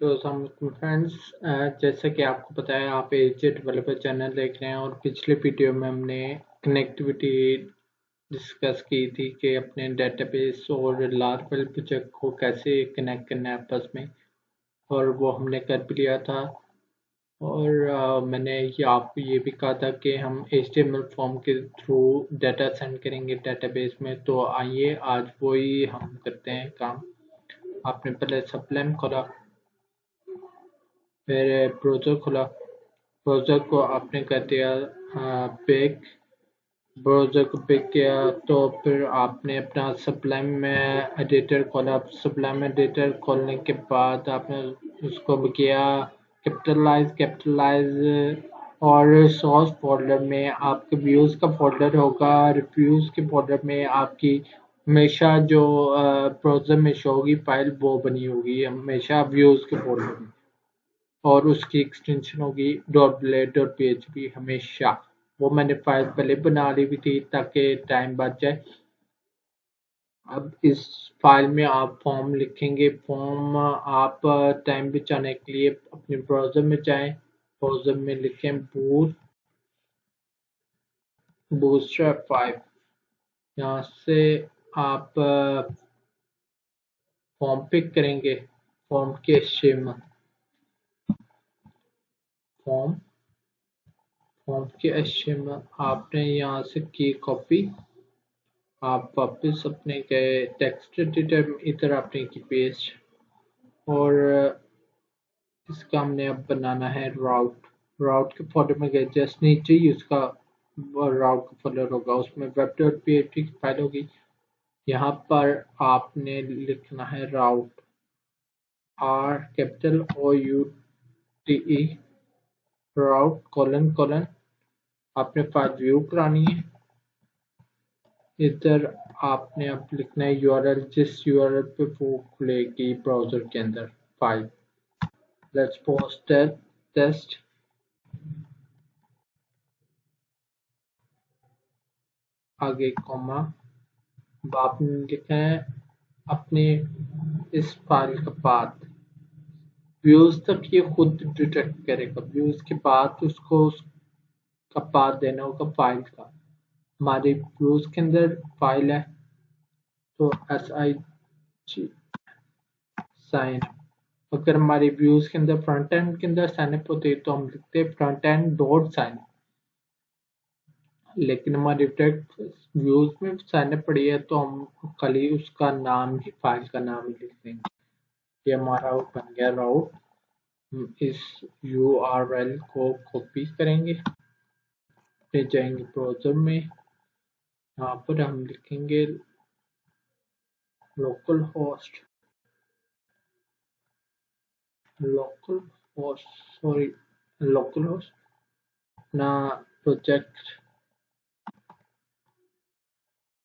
तो फ्रेंड्स, जैसा कि आपको पता है आप एजे डेवलपर चैनल देख रहे हैं और पिछले वीडियो में हमने कनेक्टिविटी डिस्कस की थी कि अपने डेटाबेस और लार्वल प्रोजेक्ट को कैसे कनेक्ट करना है आपस में, और वो हमने कर भी लिया था। और मैंने आपको ये भी कहा था कि हम HTML फॉर्म के थ्रू डाटा सेंड करेंगे डेटाबेस में। तो आइए आज वही हम करते हैं काम। आपने पहले सबलाइम खोला, फिर ब्राउज़र खुला। ब्राउज़र को आपने कर दिया पिक। ब्राउज़र को पिक किया तो फिर आपने अपना सबलाइम में एडिटर खोला। सबलाइम एडिटर खोलने के बाद आपने उसको भी किया कैपिटलाइज और सोर्स फोल्डर में आपके व्यूज़ का फोल्डर होगा। रिव्यूज़ के फोल्डर में आपकी हमेशा जो ब्राउज़र में शो होगी फाइल वो बनी होगी हमेशा व्यूज़ के फोल्डर में, और उसकी एक्सटेंशन होगी .blade.php हमेशा। वो मैंने फाइल पहले बना ली हुई थी ताकि टाइम बच जाए। अब इस फाइल में आप फॉर्म लिखेंगे। फॉर्म आप टाइम बचाने के लिए अपने ब्राउज़र में जाएं। ब्राउज़र में लिखें बूटस्ट्रैप 5। यहाँ से आप फॉर्म पिक करेंगे। फॉर्म के HTML फॉर्म फॉर्म के HTML आपने यहाँ से की कॉपी। आप वापस अपने गए टेक्स्ट एडिटर में, इधर आपने की पेस्ट, और इसका हमने अब बनाना है राउट। राउट के फोल्डर में गए, जस्ट नीचे ही उसका राउट का फोल्डर होगा, उसमें web.php की फाइल होगी। यहाँ पर आपने लिखना है राउट, ROUTE, राउट कोलन कोलन। आपने फाइल व्यू करानी है। इधर आपने अब लिखना है URL, जिस URL पे वो खुलेगी ब्राउज़र के अंदर फाइल। लेट्स पोस्ट टेस्ट, आगे कॉमा। अब आपने लिखना है अपने इस फाइल का पाथ। व्यूज तक ये खुद डिटेक्ट करेगा, व्यूज के बाद उसको उसका पाथ देना होगा फाइल का। हमारे व्यूज के अंदर फाइल है तो SIG साइन। अगर हमारी व्यूज के अंदर फ्रंट एंड के अंदर साइन अप होते तो हम लिखते फ्रंट एंड डॉट साइन, लेकिन हमारी डायरेक्ट व्यूज में साइन अप पड़ी है तो हम खाली उसका नाम ही, फाइल का नाम ही लिख देंगे। ये हमारा बन गया राउट। हम इस URL को कॉपी करेंगे, फिर जाएंगे ब्राउज़र में। यहाँ पर हम लिखेंगे लोकल होस्ट लोकल होस्ट अपना प्रोजेक्ट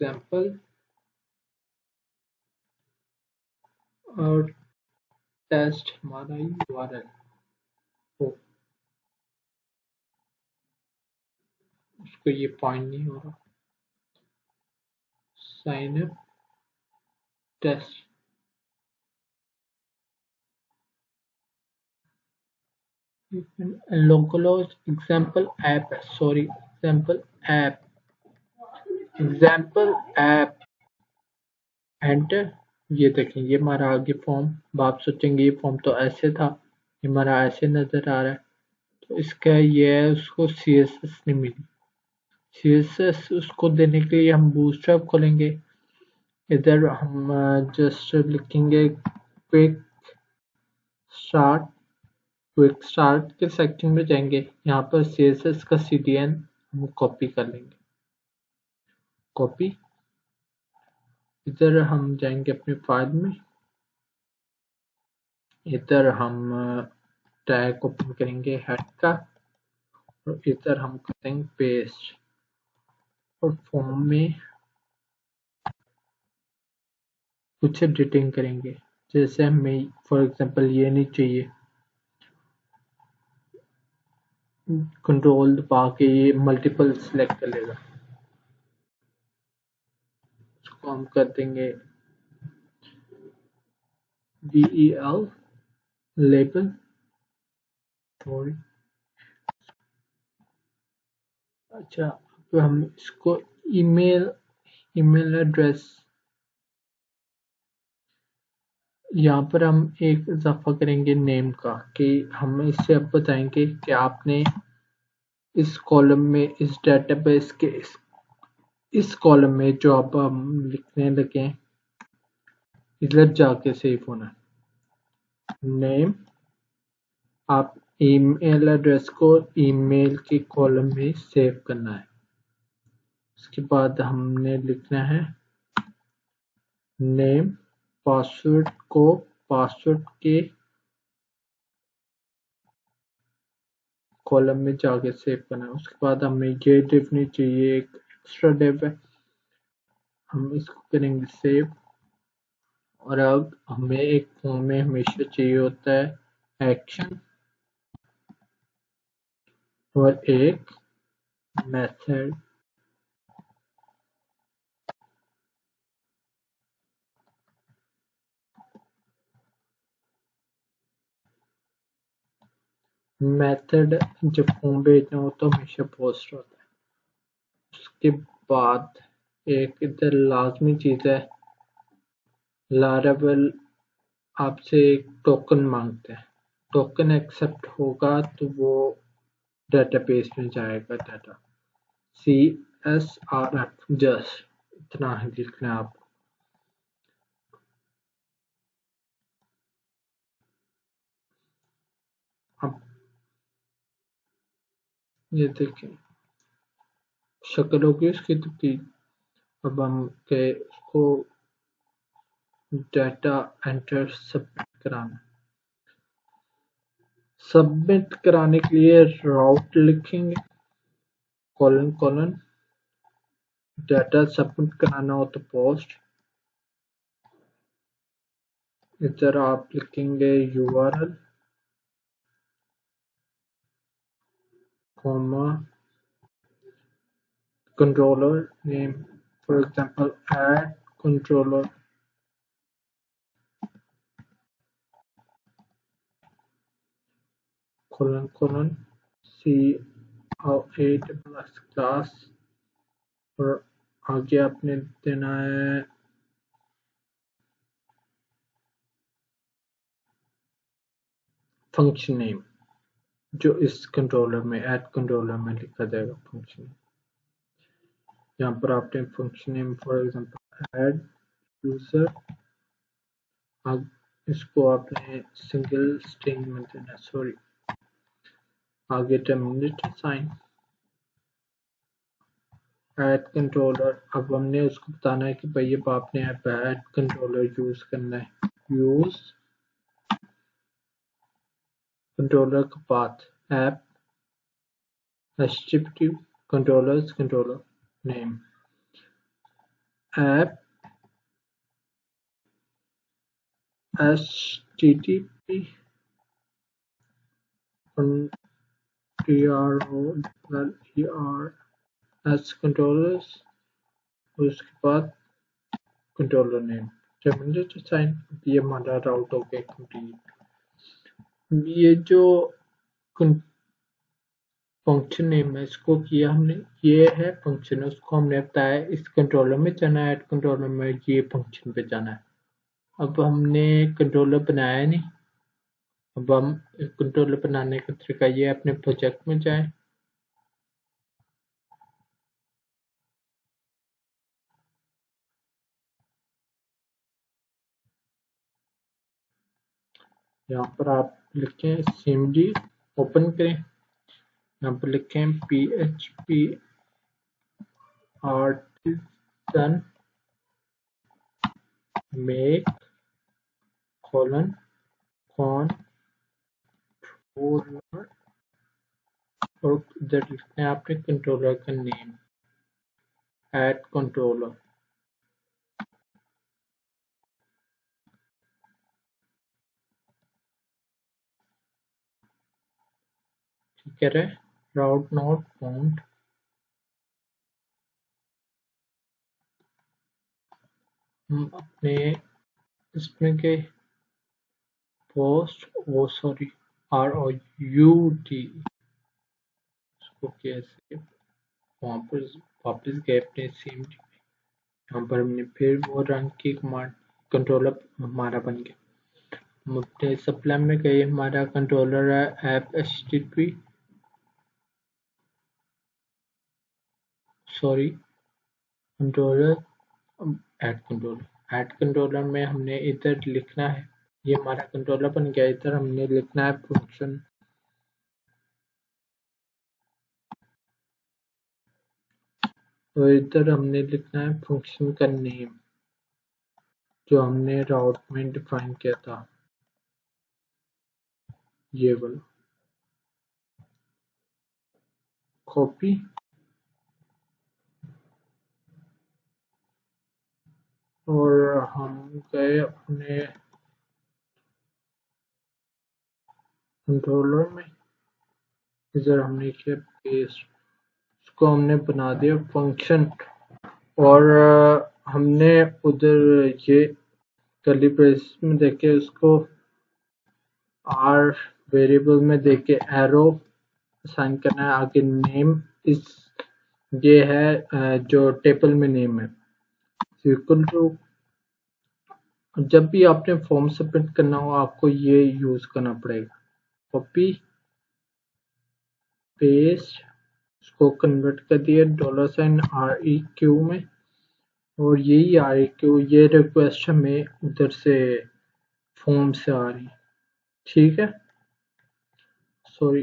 एग्जाम्पल और टेस्ट हमारा URL हो। उसको ये पॉइंट नहीं हो रहा। Sign up test, localhost example app है, सॉरी एग्जाम्पल ऐप एंटर। ये देखें, ये हमारा आगे फॉर्म। अब आप सोचेंगे ये फॉर्म तो ऐसे था, ये हमारा ऐसे नजर आ रहा है। तो इसका ये है, उसको CSS नहीं मिली। CSS उसको देने के लिए हम बूटस्ट्रैप खोलेंगे। इधर हम जस्ट लिखेंगे स्टार्ट क्विक स्टार्ट के सेक्शन में जाएंगे। यहाँ पर CSS का CDN हम कॉपी कर लेंगे। कॉपी, इधर हम जाएंगे अपनी फाइल में। इधर हम टैग ओपन करेंगे हेड का, और इधर हम करेंगे पेस्ट, और फॉर्म में कुछ एडिटिंग करेंगे। जैसे हमें फॉर एग्जांपल ये नहीं चाहिए, कंट्रोल दबा के ये मल्टीपल सिलेक्ट कर लेगा। उसको हम कर देंगे DEL लेबल और अच्छा, तो हम इसको ईमेल ईमेल एड्रेस यहाँ पर हम एक इजाफा करेंगे नेम का कि हम इससे अब बताएंगे कि आपने इस कॉलम में इस डेटाबेस के इस कॉलम में जो आप हम लिखने लगे इधर जाके सेव होना है नेम। आप ईमेल एड्रेस को ईमेल के कॉलम में सेव करना है। उसके बाद हमने लिखना है नेम। पासवर्ड को पासवर्ड के कॉलम में जाके सेव करना है। उसके बाद हमें ये डिव नहीं चाहिए, एक एक्स्ट्रा डिव है, हम इसको करेंगे सेव। और अब हमें एक फॉर्म में हमेशा चाहिए होता है एक्शन और एक मेथड। मेथड जब फॉर्म भेजना हो तो हमेशा पोस्ट होता है। उसके बाद एक इधर लाजमी चीज है, लारावेल आपसे एक टोकन मांगते हैं। टोकन एक्सेप्ट होगा तो वो डेटाबेस में जाएगा डाटा। CSRF जस्ट इतना ही लिखना है आपको। अब ये देखें शक्ल होगी उसकी तब्दील। अब हम के उसको डाटा एंटर सबमिट कराना। सबमिट कराने के लिए राउट लिखेंगे कॉलन कॉलन। डाटा सबमिट कराना हो तो पोस्ट। इधर आप लिखेंगे URL comma controller name, for example add controller colon colon C class और आगे आपने देना है फंक्शन नेम जो इस कंट्रोलर में ऐड कंट्रोलर में लिखा जाएगा फंक्शन। यहाँ पर आपने function name for example add user, अब इसको आपने सिंगल स्ट्रिंग में देना, सॉरी आगे टर्मिनेटर साइन ऐड कंट्रोलर। अब हमने उसको बताना है कि भाई अब आपने ऐड कंट्रोलर यूज करना है। यूज कंट्रोलर का path app HTTP controllers controller name app HTTP controllers उसके बाद कंट्रोलर नेम टर्मिनेटर साइन। ये हमारा राउट हो गया कंप्लीट। ये जो फंक्शन नेम है इसको किया हमने, ये है फंक्शन, उसको हमने बताया इस कंट्रोलर में जाना है, ऐड कंट्रोलर में ये फंक्शन पे जाना है। अब हमने कंट्रोलर बनाया नहीं, अब हम कंट्रोलर बनाने का तरीका ये है, अपने प्रोजेक्ट में जाएं, यहाँ पर आप लिखें cmd, ओपन करें, यहाँ पर लिखें PHP artisan make colon controller और इधर लिखना है आपने कंट्रोलर का नेम ऐड कंट्रोलर। ठीक है, राउट नॉट फाउंड। हम अपने इसमें के पोस्ट ओ सॉरी ROUT इसको कैसे वापस वापस गए अपने सेम यहाँ पर हमने फिर वो रन की कमांड कंट्रोलर हमारा बन गया। हम अपने सप्लाई में गए, हमारा कंट्रोलर है app HTTP sorry controller add controller में हमने इधर लिखना है, ये हमारा कंट्रोलर बन गया। इधर हमने लिखना है फंक्शन, तो इधर हमने लिखना है फंक्शन का नेम जो हमने राउट में डिफाइन किया था, ये वाला। कॉपी और हम गए अपने कंट्रोलर में, इधर हमने किया पेस्ट, इसको हमने बना दिया फंक्शन। और हमने उधर ये कर्ली ब्रेस में देखे उसको आर वेरिएबल में देके एरो असाइन करना है। आगे नेम इस ये है जो टेबल में नेम है इक्वल टू। जब भी आपने फॉर्म सबमिट करना हो आपको ये यूज करना पड़ेगा, कॉपी पेस्ट, इसको कन्वर्ट कर दिया $REQ में, और यही REQ ये रिक्वेस्ट हमें उधर से फॉर्म से आ रही, ठीक है। सॉरी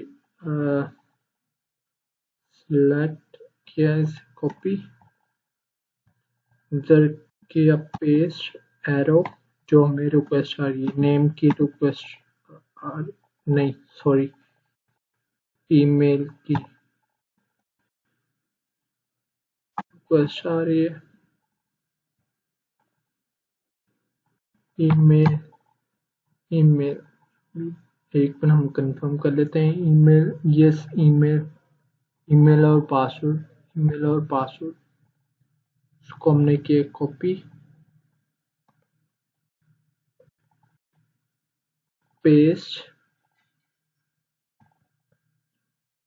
सिलेक्ट किया इसे, कॉपी इधर किया पेस्ट, एरो जो हमें रिक्वेस्ट आ रही है, नेम की रिक्वेस्ट नहीं सॉरी ईमेल की रिक्वेस्ट आ रही है, ईमेल ईमेल एक बार हम कंफर्म कर लेते हैं। ईमेल यस ईमेल और पासवर्ड उसको हमने किया कॉपी पेस्ट,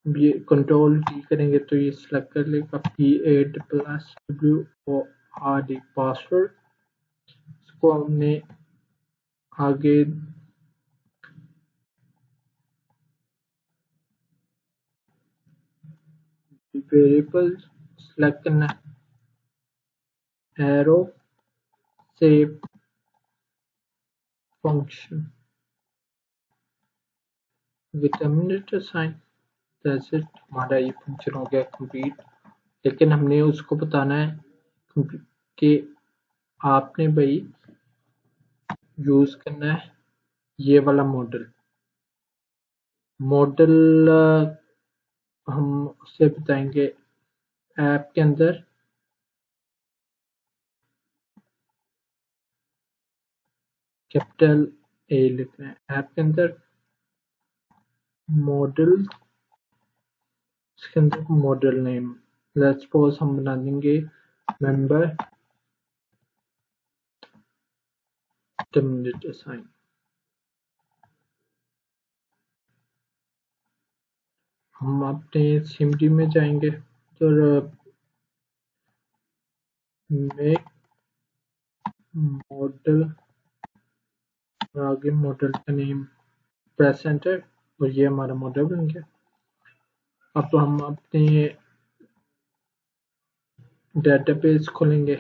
ये कंट्रोल डी करेंगे तो ये सिलेक्ट कर लेगा PAWORD पासवर्ड। इसको हमने आगे वेरिएबल सिलेक्ट करना है, arrow save function with minute sign, that's it, हमारा ये फंक्शन हो गया कंप्लीट। लेकिन हमने उसको बताना है कि आपने भाई यूज करना है ये वाला मॉडल हम उससे बताएंगे ऐप के अंदर कैपिटल A लिखना है, ऐप के अंदर मॉडल, इसके अंदर मॉडल नेम लेट्स सपोज हम बना देंगे मेंबर टर्मिनेट असाइन। हम अपने सिमडी में जाएंगे तो मेक मॉडल, आगे मॉडल का नेम प्रेस एंटर, और ये हमारा मॉडल बन गया। अब हम अपने डेटाबेस खोलेंगे,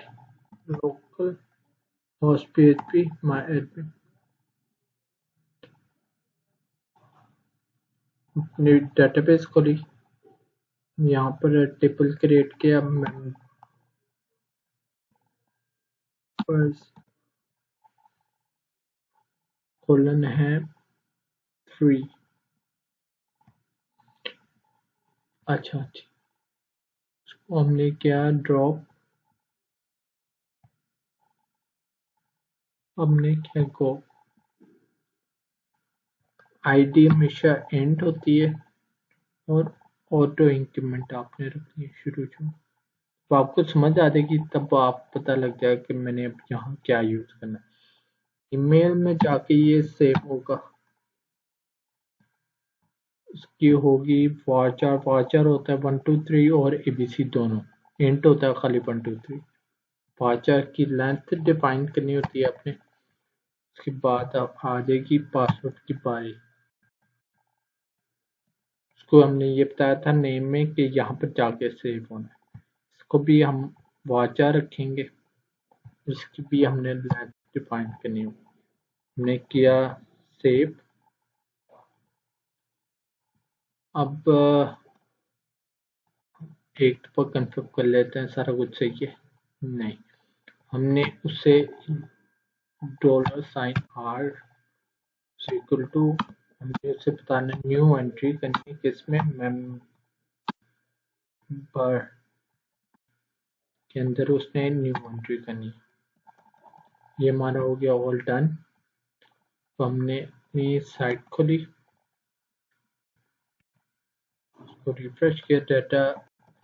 लोकल होस्ट PHP माई एडमिन, अपनी डेटाबेस खोली, यहाँ पर टेबल क्रिएट किया, मेंबर्स कोलन है 3। अच्छा इसको हमने क्या ड्रॉप, हमने क्या गो, आईडी हमेशा एंड होती है और ऑटो इंक्रीमेंट आपने रखनी है शुरू में, तो आपको समझ आ जाएगी, तब आप पता लग जाए कि मैंने अब यहाँ क्या यूज करना है। ईमेल में जाके ये सेव होगा, उसकी होगी वाचार। वाचार होता है 1 2 3 और एबीसी दोनों। इंट होता है खाली 1 2 3। वाचार की लेंथ डिफाइन करनी होती है आपने। उसके बाद अब आ जाएगी पासवर्ड की बारी। उसको हमने ये बताया था नेम में कि यहाँ पर जाके सेव होना है। इसको भी हम वाचार रखेंगे। इसकी भी हमने लेंथ डिफाइन करनी होगी। हमने किया सेव। अब एक दफा कंफर्म कर लेते हैं सारा कुछ सही है। नहीं, हमने उसे $R इक्वल टू हमने उसे बताना न्यू एंट्री करनी है किसमें मेंबर के अंदर उसने न्यू एंट्री करनी है। ये हमारा हो गया ऑल डन। तो हमने अपनी साइट खोली, उसको रिफ्रेश किया, डाटा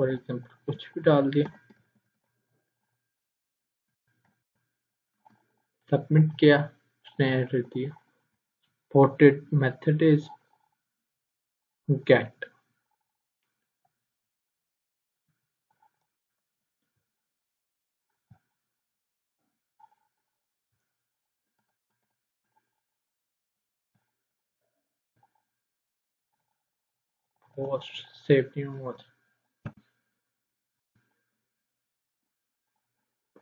फॉर एग्जांपल कुछ भी डाल दिया, सबमिट किया, उसने एरर दिया। Ported method is get। Post save नहीं हुआ था।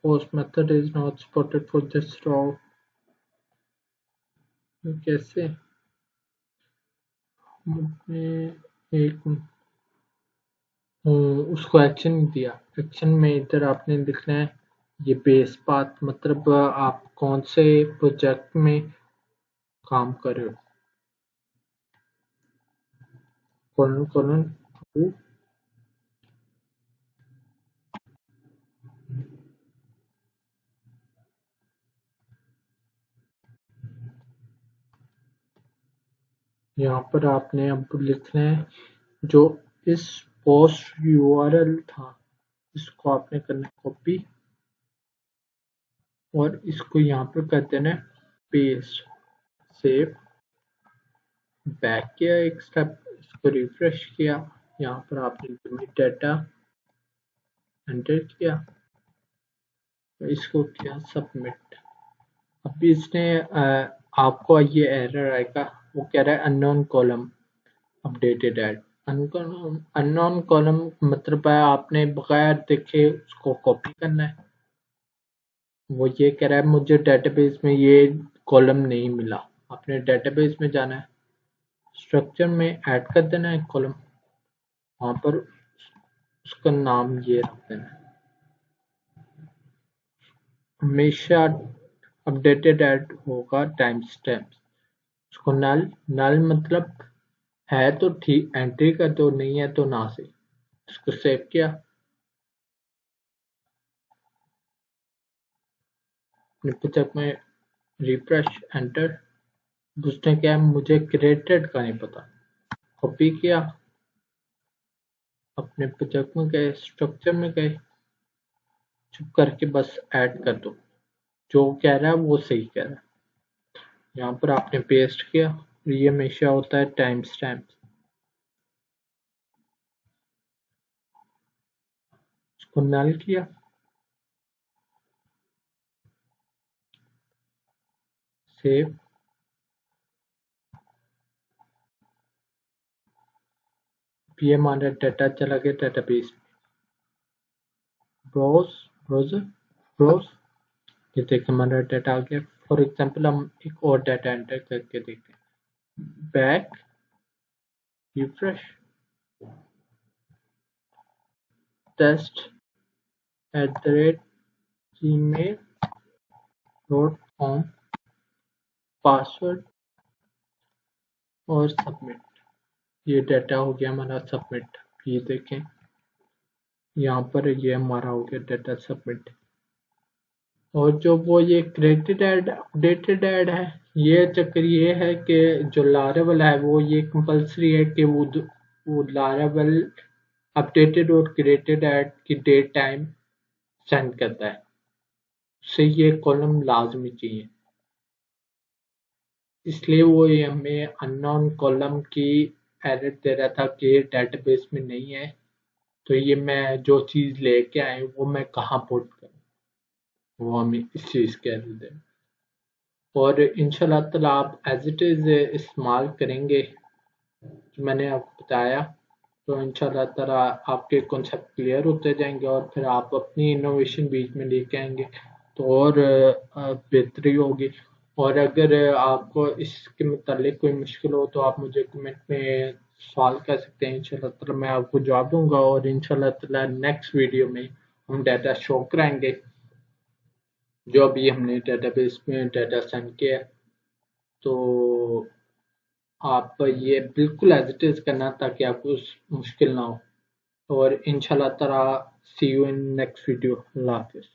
Post method is not supported for this row। कैसे? हमने एक उसको एक्शन नहीं दिया। एक्शन में इधर आपने लिखना है ये बेस पाथ, मतलब आप कौन से प्रोजेक्ट में काम कर रहे हो। Colon colon two. यहाँ पर आपने अब लिखना है जो इस पोस्ट यूआरएल था, इसको आपने करना कॉपी और इसको यहाँ पर कर देना है पेस्ट। सेव। बैक किया एक स्टेप, इसको रिफ्रेश किया, यहाँ पर आपने डाटा एंटर किया, इसको किया सबमिट। अभी इसने आपको ये एरर आएगा, वो कह रहा है unknown column updated at. Unknown column मतलब है आपने बगैर देखे उसको कॉपी करना है। वो ये कह रहा है मुझे डेटाबेस में ये कॉलम नहीं मिला। आपने डेटाबेस में जाना है, स्ट्रक्चर में ऐड कर देना है कॉलम, वहां पर उसका नाम ये रख देना है। हमेशा अपडेटेड ऐड होगा टाइम स्टैम्प। उसको नल नल मतलब है तो ठीक एंट्री कर दो, नहीं है तो ना से। इसको सेव किया, अपने पुस्तक में रिफ्रेश एंटर। उसने क्या मुझे क्रिएटेड का नहीं पता, कॉपी किया, अपने प्रोजेक्ट में गए, स्ट्रक्चर में गए, चुप करके बस ऐड कर दो। जो कह रहा है वो सही कह रहा है। यहाँ पर आपने पेस्ट किया, ये हमेशा होता है टाइम स्टैम्प। उसको नल किया, सेव। ये हमारा डाटा चला गया डेटाबेस में। ब्राउज़र ब्राउज, ये देखिए हमारा डाटा आ गया। फॉर एग्जांपल हम एक और डाटा एंटर करके देखते हैं। Back, refresh, test @gmail.com, password और सबमिट। ये डाटा हो गया हमारा सबमिट। ये देखें यहाँ पर ये हमारा हो गया डाटा सबमिट। और जो वो ये क्रिएटेड ऐड अपडेटेड ऐड है, ये चक्कर ये है कि जो लारावेल है वो ये कंपलसरी है कि वो लारावेल अपडेटेड और क्रिएटेड ऐड की डेट टाइम सेंड करता है, उससे ये कॉलम लाजमी चाहिए। इसलिए वो ये हमें अननोन कॉलम की एरर दे रहा था कि ये डेटाबेस में नहीं है, तो ये मैं जो चीज़ लेके आए वो मैं कहाँ पुट करूँ, वो हमें इस चीज़ के एरर दे। और इंशाल्लाह ताला आप एज इट इज़ इस्तेमाल करेंगे जो मैंने आपको बताया, तो इंशाल्लाह ताला आपके कॉन्सेप्ट क्लियर होते जाएंगे और फिर आप अपनी इनोवेशन बीच में लेके आएंगे तो और बेहतरी होगी। और अगर आपको इसके मुतालिक कोई मुश्किल हो तो आप मुझे कमेंट में सवाल कर सकते हैं, इंशाल्लाह ताला मैं आपको जवाब दूंगा। और इंशाल्लाह ताला नेक्स्ट वीडियो में हम डाटा शो कराएंगे जो अभी हमने डेटाबेस में डाटा सेंड किया है। तो आप ये बिल्कुल एज इट इज करना ताकि आपको मुश्किल ना हो। और इंशाल्लाह ताला see you in next video. अल्लाह हाफिज।